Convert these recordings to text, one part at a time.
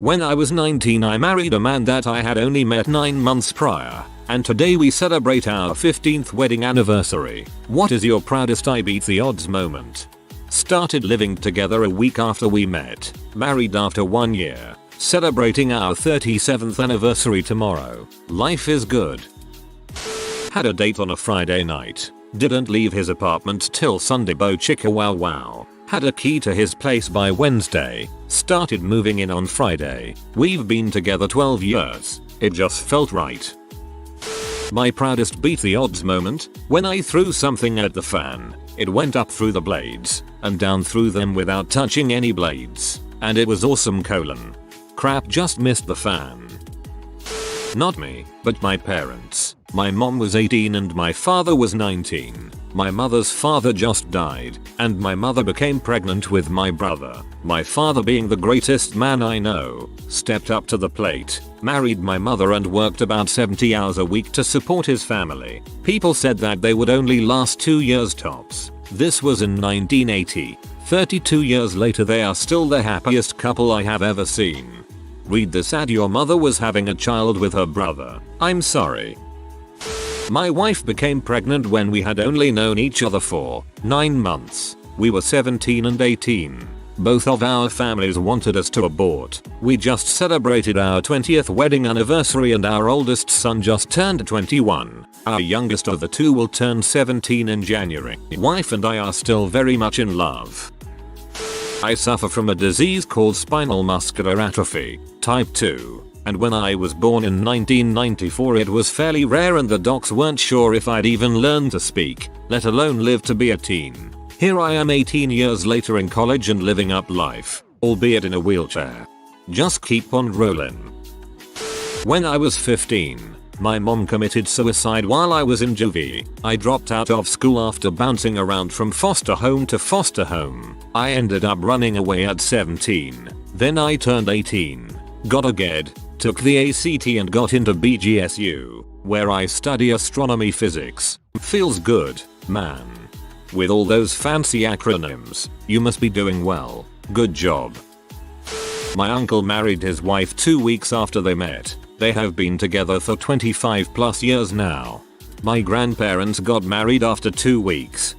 When I was 19 I married a man that I had only met 9 months prior, and today we celebrate our 15th wedding anniversary. What is your proudest I beat the odds moment? Started living together a week after we met, married after 1 year, celebrating our 37th anniversary tomorrow. Life is good. Had a date on a Friday night. Didn't leave his apartment till Sunday, bo chicka wow wow. Had a key to his place by Wednesday. Started moving in on Friday. We've been together 12 years. It just felt right. My proudest beat the odds moment? When I threw something at the fan. It went up through the blades and down through them without touching any blades. And it was awesome : crap just missed the fan. Not me, but my parents. My mom was 18 and my father was 19. My mother's father just died, and my mother became pregnant with my brother. My father, being the greatest man I know, stepped up to the plate, married my mother and worked about 70 hours a week to support his family. People said that they would only last 2 years tops. This was in 1980. 32 years later they are still the happiest couple I have ever seen. Read this ad: your mother was having a child with her brother. I'm sorry. My wife became pregnant when we had only known each other for 9 months. We were 17 and 18. Both of our families wanted us to abort. We just celebrated our 20th wedding anniversary and our oldest son just turned 21. Our youngest of the two will turn 17 in January. Wife and I are still very much in love. I suffer from a disease called spinal muscular atrophy, type 2. And when I was born in 1994 it was fairly rare and the docs weren't sure if I'd even learn to speak, let alone live to be a teen. Here I am 18 years later in college and living up life, albeit in a wheelchair. Just keep on rolling. When I was 15, my mom committed suicide while I was in juvie. I dropped out of school after bouncing around from foster home to foster home. I ended up running away at 17. Then I turned 18, got a GED, took the ACT and got into BGSU, where I study astronomy physics. Feels good, man. With all those fancy acronyms, you must be doing well. Good job. My uncle married his wife 2 weeks after they met. They have been together for 25 plus years now. My grandparents got married after 2 weeks.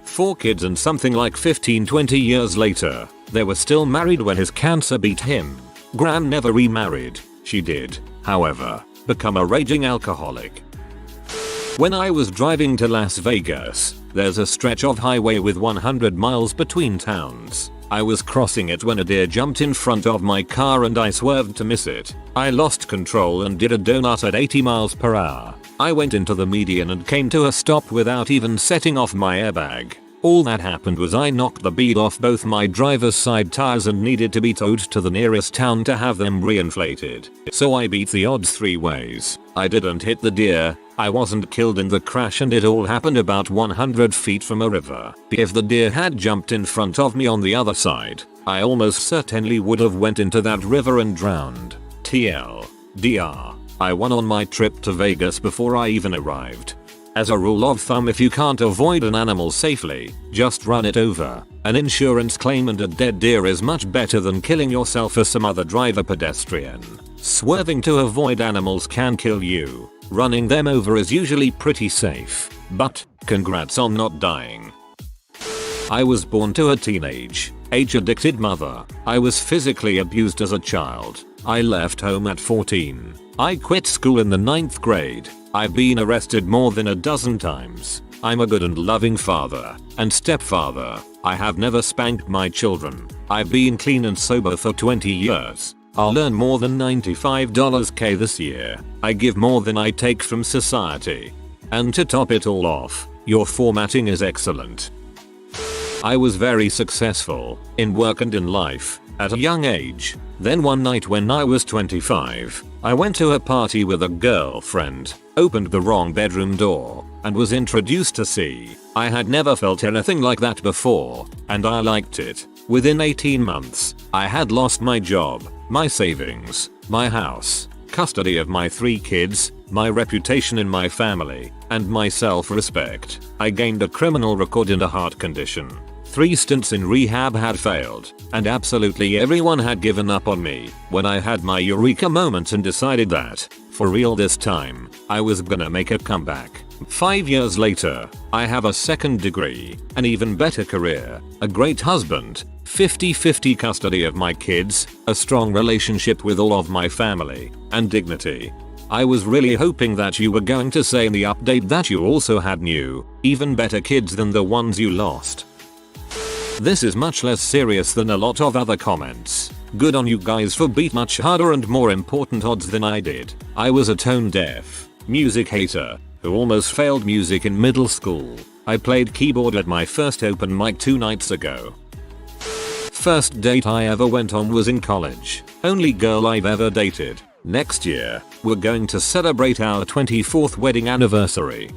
4 kids and something like 15-20 years later, they were still married when his cancer beat him. Gran never remarried. She did, however, become a raging alcoholic. When I was driving to Las Vegas, there's a stretch of highway with 100 miles between towns. I was crossing it when a deer jumped in front of my car and I swerved to miss it. I lost control and did a donut at 80 miles per hour. I went into the median and came to a stop without even setting off my airbag. All that happened was I knocked the bead off both my driver's side tires and needed to be towed to the nearest town to have them reinflated. So I beat the odds 3 ways. I didn't hit the deer, I wasn't killed in the crash, and it all happened about 100 feet from a river. If the deer had jumped in front of me on the other side, I almost certainly would have went into that river and drowned. TLDR. I won on my trip to Vegas before I even arrived. As a rule of thumb, if you can't avoid an animal safely, just run it over. An insurance claim and a dead deer is much better than killing yourself or some other driver pedestrian. Swerving to avoid animals can kill you. Running them over is usually pretty safe. But, congrats on not dying. I was born to a age-addicted mother. I was physically abused as a child. I left home at 14. I quit school in the 9th grade. I've been arrested more than a dozen times. I'm a good and loving father and stepfather. I have never spanked my children. I've been clean and sober for 20 years. I'll earn more than $95K this year. I give more than I take from society. And to top it all off, your formatting is excellent. I was very successful in work and in life at a young age. Then one night when I was 25, I went to a party with a girlfriend, opened the wrong bedroom door, and was introduced to C. I had never felt anything like that before, and I liked it. Within 18 months, I had lost my job, my savings, my house, custody of my 3 kids, my reputation in my family, and my self-respect. I gained a criminal record and a heart condition. 3 stints in rehab had failed, and absolutely everyone had given up on me when I had my eureka moment and decided that, for real this time, I was gonna make a comeback. 5 years later, I have a second degree, an even better career, a great husband, 50-50 custody of my kids, a strong relationship with all of my family, and dignity. I was really hoping that you were going to say in the update that you also had new, even better kids than the ones you lost. This is much less serious than a lot of other comments. Good on you guys for beat much harder and more important odds than I did. I was a tone deaf music hater who almost failed music in middle school. I played keyboard at my first open mic 2 nights ago. First date I ever went on was in college. Only girl I've ever dated. Next year, we're going to celebrate our 24th wedding anniversary.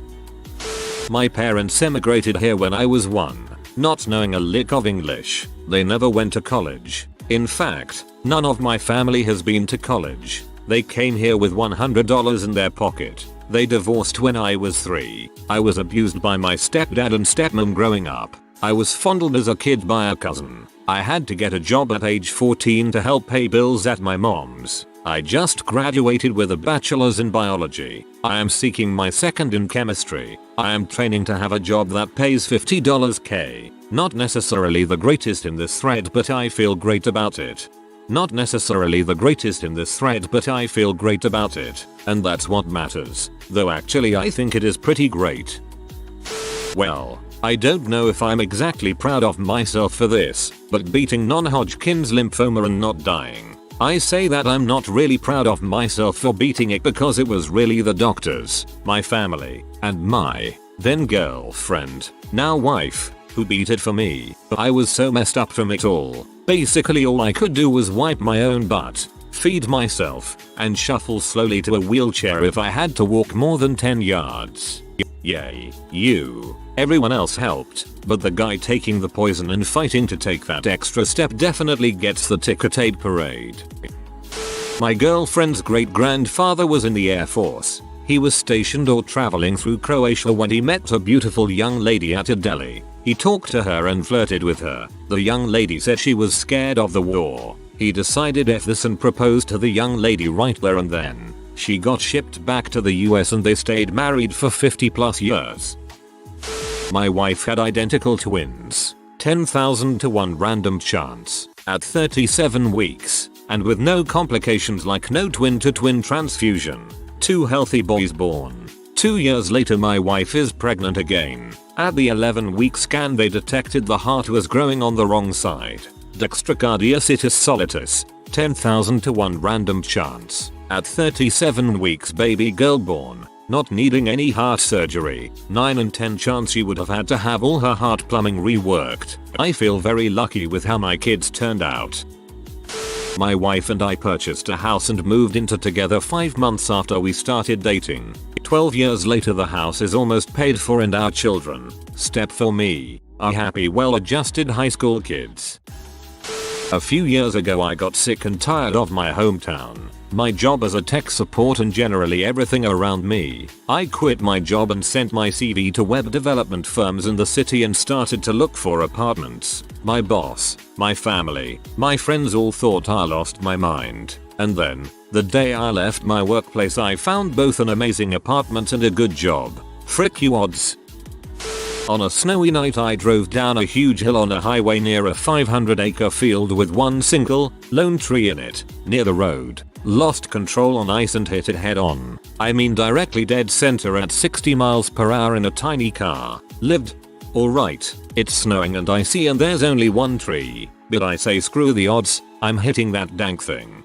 My parents emigrated here when I was 1. Not knowing a lick of English, they never went to college. In fact, none of my family has been to college. They came here with $100 in their pocket. They divorced when I was 3. I was abused by my stepdad and stepmom growing up. I was fondled as a kid by a cousin. I had to get a job at age 14 to help pay bills at my mom's. I just graduated with a bachelor's in biology. I am seeking my second in chemistry. I am training to have a job that pays $50K. Not necessarily the greatest in this thread, but I feel great about it. Not necessarily the greatest in this thread, but I feel great about it. And that's what matters. Though actually I think it is pretty great. Well, I don't know if I'm exactly proud of myself for this, but beating non-Hodgkin's lymphoma and not dying. I say that I'm not really proud of myself for beating it because it was really the doctors, my family, and my then girlfriend, now wife, who beat it for me. I was so messed up from it all. Basically all I could do was wipe my own butt, feed myself, and shuffle slowly to a wheelchair if I had to walk more than 10 yards. Yay, you. Everyone else helped, but the guy taking the poison and fighting to take that extra step definitely gets the ticker tape parade. My girlfriend's great-grandfather was in the Air Force. He was stationed or traveling through Croatia when he met a beautiful young lady at a deli. He talked to her and flirted with her. The young lady said she was scared of the war. He decided F this and proposed to the young lady right there and then. She got shipped back to the US and they stayed married for 50+ years. My wife had identical twins, 10,000 to 1 random chance, at 37 weeks, and with no complications like no twin-to-twin transfusion. 2 healthy boys born. 2 years later my wife is pregnant again. At the 11-week scan they detected the heart was growing on the wrong side. Dextrocardiacitis solitis, 10,000 to 1 random chance. At 37 weeks baby girl born. Not needing any heart surgery, 9 in 10 chance she would have had to have all her heart plumbing reworked. I feel very lucky with how my kids turned out. My wife and I purchased a house and moved into together 5 months after we started dating. 12 years later the house is almost paid for and our children, step for me, are happy well-adjusted high school kids. A few years ago I got sick and tired of my hometown, my job as a tech support and generally everything around me. I quit my job and sent my CV to web development firms in the city and started to look for apartments. My boss, my family, my friends all thought I lost my mind. And then, the day I left my workplace I found both an amazing apartment and a good job. Frick you odds. On a snowy night I drove down a huge hill on a highway near a 500-acre field with one single, lone tree in it, near the road. Lost control on ice and hit it head on. I mean directly dead center at 60 miles per hour in a tiny car. Lived. Alright, it's snowing and icy and there's only one tree. But I say screw the odds, I'm hitting that dank thing.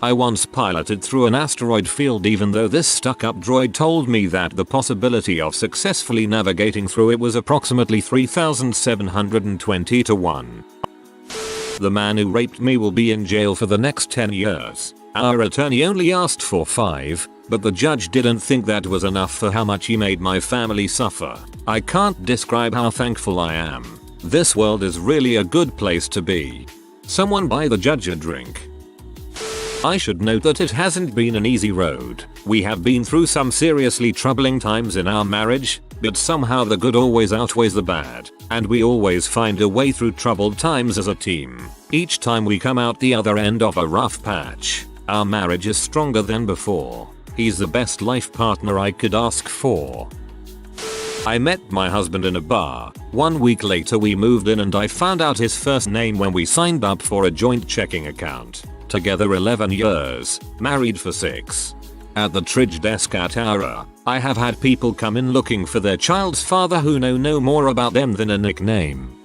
I once piloted through an asteroid field even though this stuck-up droid told me that the possibility of successfully navigating through it was approximately 3,720 to 1. The man who raped me will be in jail for the next 10 years. Our attorney only asked for 5, but the judge didn't think that was enough for how much he made my family suffer. I can't describe how thankful I am. This world is really a good place to be. Someone buy the judge a drink. I should note that it hasn't been an easy road. We have been through some seriously troubling times in our marriage, but somehow the good always outweighs the bad, and we always find a way through troubled times as a team. Each time we come out the other end of a rough patch, our marriage is stronger than before. He's the best life partner I could ask for. I met my husband in a bar. 1 week later we moved in and I found out his first name when we signed up for a joint checking account. Together 11 years, married for 6. At the Tridge desk at Aura, I have had people come in looking for their child's father who know no more about them than a nickname.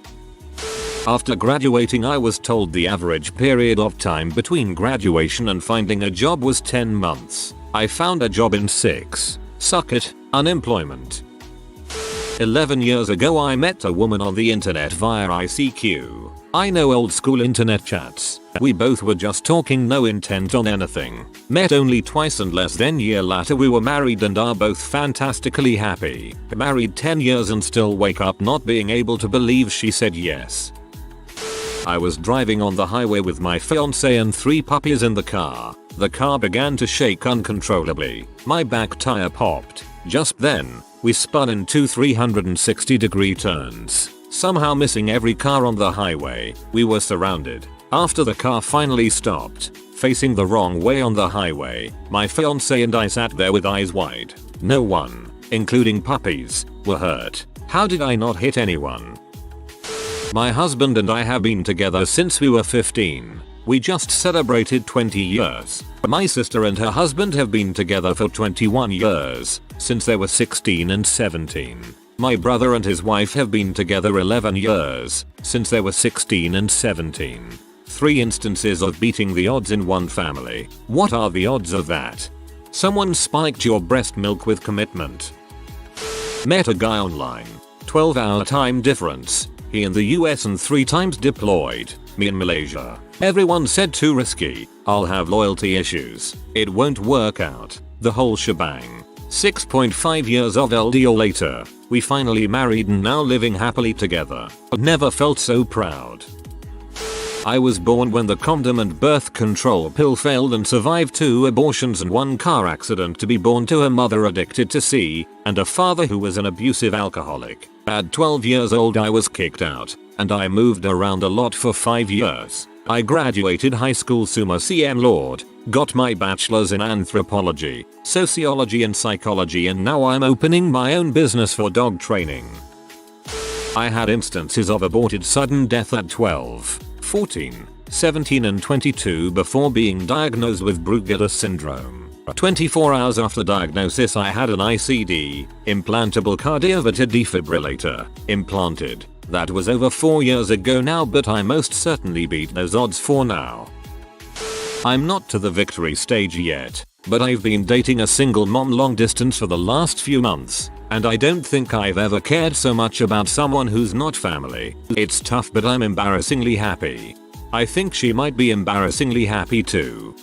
After graduating I was told the average period of time between graduation and finding a job was 10 months. I found a job in 6. Suck it, unemployment. 11 years ago I met a woman on the internet via ICQ. I know old school internet chats. We both were just talking, no intent on anything. Met only twice and less than a year later we were married and are both fantastically happy. Married 10 years and still wake up not being able to believe she said yes. I was driving on the highway with my fiance and 3 puppies in the car. The car began to shake uncontrollably. My back tire popped. Just then, we spun in 2 360-degree turns, somehow missing every car on the highway. We were surrounded. After the car finally stopped, facing the wrong way on the highway, my fiance and I sat there with eyes wide. No one, including puppies, were hurt. How did I not hit anyone? My husband and I have been together since we were 15. We just celebrated 20 years. My sister and her husband have been together for 21 years, since they were 16 and 17. My brother and his wife have been together 11 years, since they were 16 and 17. 3 instances of beating the odds in one family. What are the odds of that? Someone spiked your breast milk with commitment. Met a guy online. 12-hour time difference. He in the US and 3 times deployed. Me in Malaysia. Everyone said too risky. I'll have loyalty issues. It won't work out. The whole shebang. 6.5 years of LDR later, we finally married and now living happily together. Never felt so proud. I was born when the condom and birth control pill failed and survived 2 abortions and 1 car accident to be born to a mother addicted to C and a father who was an abusive alcoholic. At 12 years old I was kicked out, and I moved around a lot for 5 years. I graduated high school summa cum laude, got my bachelor's in anthropology, sociology and psychology, and now I'm opening my own business for dog training. I had instances of aborted sudden death at 12, 14, 17 and 22 before being diagnosed with Brugada syndrome. 24 hours after diagnosis I had an ICD, implantable cardioverter defibrillator, implanted. That was over 4 years ago now, but I most certainly beat those odds for now. I'm not to the victory stage yet, but I've been dating a single mom long distance for the last few months, and I don't think I've ever cared so much about someone who's not family. It's tough, but I'm embarrassingly happy. I think she might be embarrassingly happy too.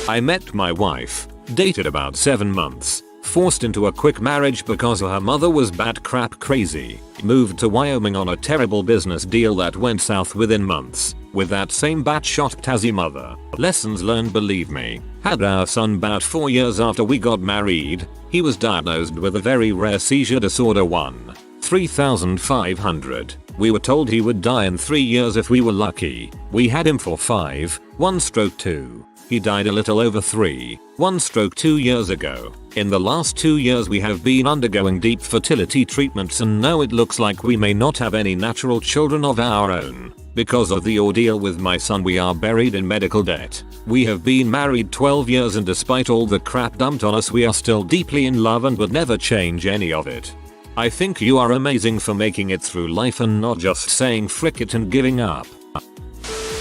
I met my wife, dated about 7 months, forced into a quick marriage because her mother was bat crap crazy, moved to Wyoming on a terrible business deal that went south within months, with that same batshot Tassie mother. Lessons learned, believe me. Had our son about 4 years after we got married. He was diagnosed with a very rare seizure disorder 1/3500. We were told he would die in 3 years if we were lucky. We had him for 5, 1/2. He died a little over 3, 1/2 years ago. In the last 2 years we have been undergoing deep fertility treatments and now it looks like we may not have any natural children of our own. Because of the ordeal with my son we are buried in medical debt. We have been married 12 years and despite all the crap dumped on us we are still deeply in love and would never change any of it. I think you are amazing for making it through life and not just saying frick it and giving up.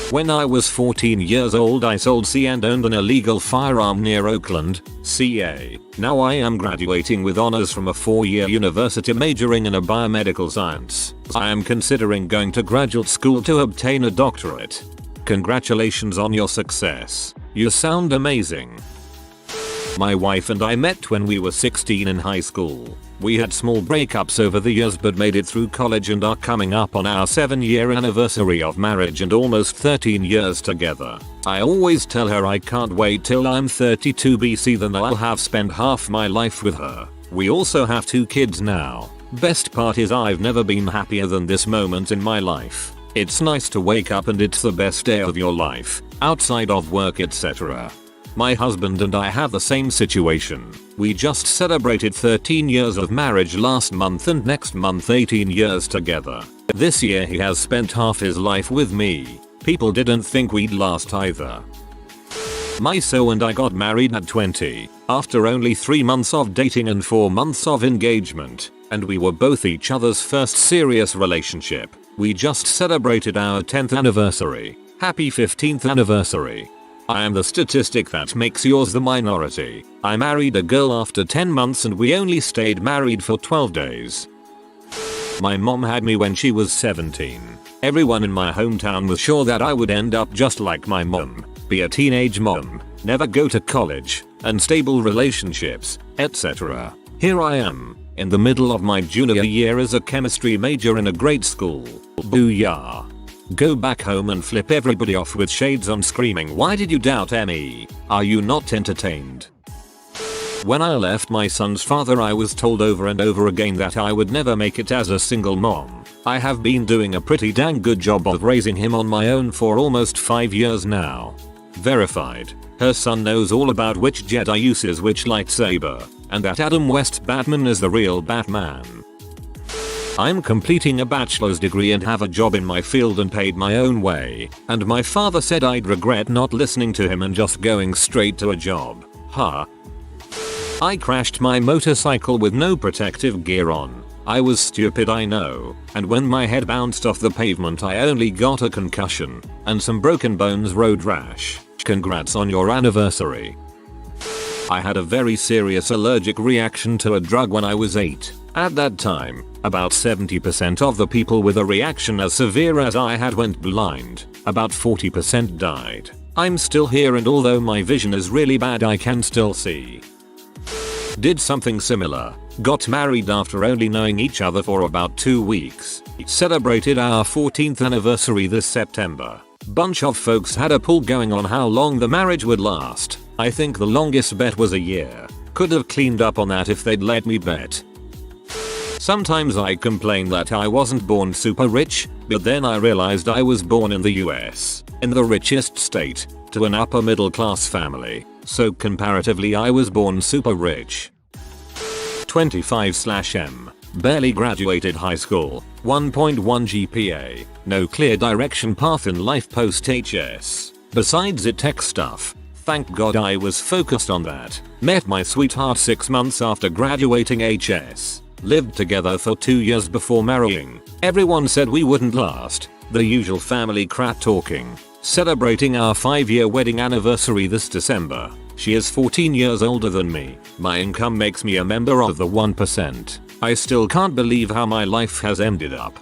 When I was 14 years old I sold C and owned an illegal firearm near Oakland, CA. Now I am graduating with honors from a 4-year university majoring in a biomedical science. I am considering going to graduate school to obtain a doctorate. Congratulations on your success. You sound amazing. My wife and I met when we were 16 in high school. We had small breakups over the years but made it through college and are coming up on our 7-year anniversary of marriage and almost 13 years together. I always tell her I can't wait till I'm 32 BC, then I'll have spent half my life with her. We also have 2 kids now. Best part is I've never been happier than this moment in my life. It's nice to wake up and it's the best day of your life, outside of work etc. My husband and I have the same situation. We just celebrated 13 years of marriage last month and next month 18 years together. This year he has spent half his life with me. People didn't think we'd last either. My so and I got married at 20, after only 3 months of dating and 4 months of engagement, and we were both each other's first serious relationship. We just celebrated our 10th anniversary. Happy 15th anniversary. I am the statistic that makes yours the minority. I married a girl after 10 months and we only stayed married for 12 days. My mom had me when she was 17. Everyone in my hometown was sure that I would end up just like my mom, be a teenage mom, never go to college, unstable relationships, etc. Here I am, in the middle of my junior year as a chemistry major in a great school. Booyah. Go back home and flip everybody off with shades on screaming, "Why did you doubt me? Are you not entertained?" When I left my son's father I was told over and over again that I would never make it as a single mom. I have been doing a pretty dang good job of raising him on my own for almost 5 years now. Verified. Her son knows all about which Jedi uses which lightsaber, and that Adam West's Batman is the real Batman. I'm completing a bachelor's degree and have a job in my field and paid my own way, and my father said I'd regret not listening to him and just going straight to a job. Huh. I crashed my motorcycle with no protective gear on. I was stupid, I know, and when my head bounced off the pavement I only got a concussion and some broken bones road rash. Congrats on your anniversary. I had a very serious allergic reaction to a drug when I was 8. At that time, about 70% of the people with a reaction as severe as I had went blind. About 40% died. I'm still here and although my vision is really bad I can still see. Did something similar. Got married after only knowing each other for about 2 weeks. Celebrated our 14th anniversary this September. Bunch of folks had a poll going on how long the marriage would last. I think the longest bet was a year. Could have cleaned up on that if they'd let me bet. Sometimes I complain that I wasn't born super rich, but then I realized I was born in the US, in the richest state, to an upper middle class family, so comparatively I was born super rich. 25/M. Barely graduated high school, 1.1 GPA, no clear direction path in life post HS. Besides it tech stuff, thank God I was focused on that. Met my sweetheart 6 months after graduating HS. Lived together for 2 years before marrying. Everyone said we wouldn't last. The usual family crap talking. Celebrating our 5-year wedding anniversary this December. She is 14 years older than me. My income makes me a member of the 1%. I still can't believe how my life has ended up.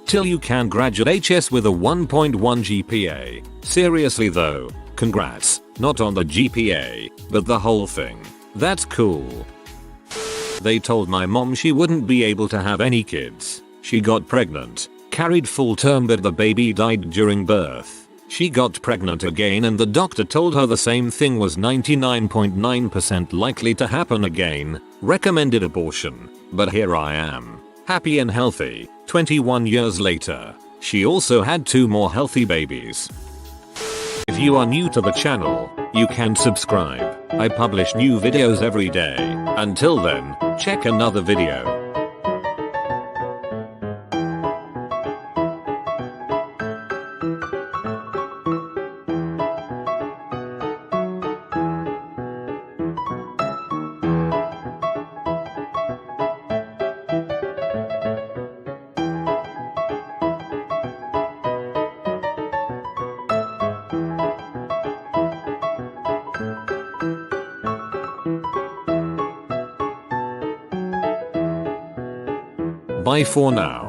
Till you can graduate HS with a 1.1 GPA. Seriously though, congrats. Not on the GPA, but the whole thing. That's cool. They told my mom she wouldn't be able to have any kids. She got pregnant, carried full term but the baby died during birth. She got pregnant again and the doctor told her the same thing was 99.9% likely to happen again, recommended abortion. But here I am, happy and healthy, 21 years later. She also had 2 more healthy babies. If you are new to the channel, you can subscribe. I publish new videos every day. Until then, check another video. Bye for now.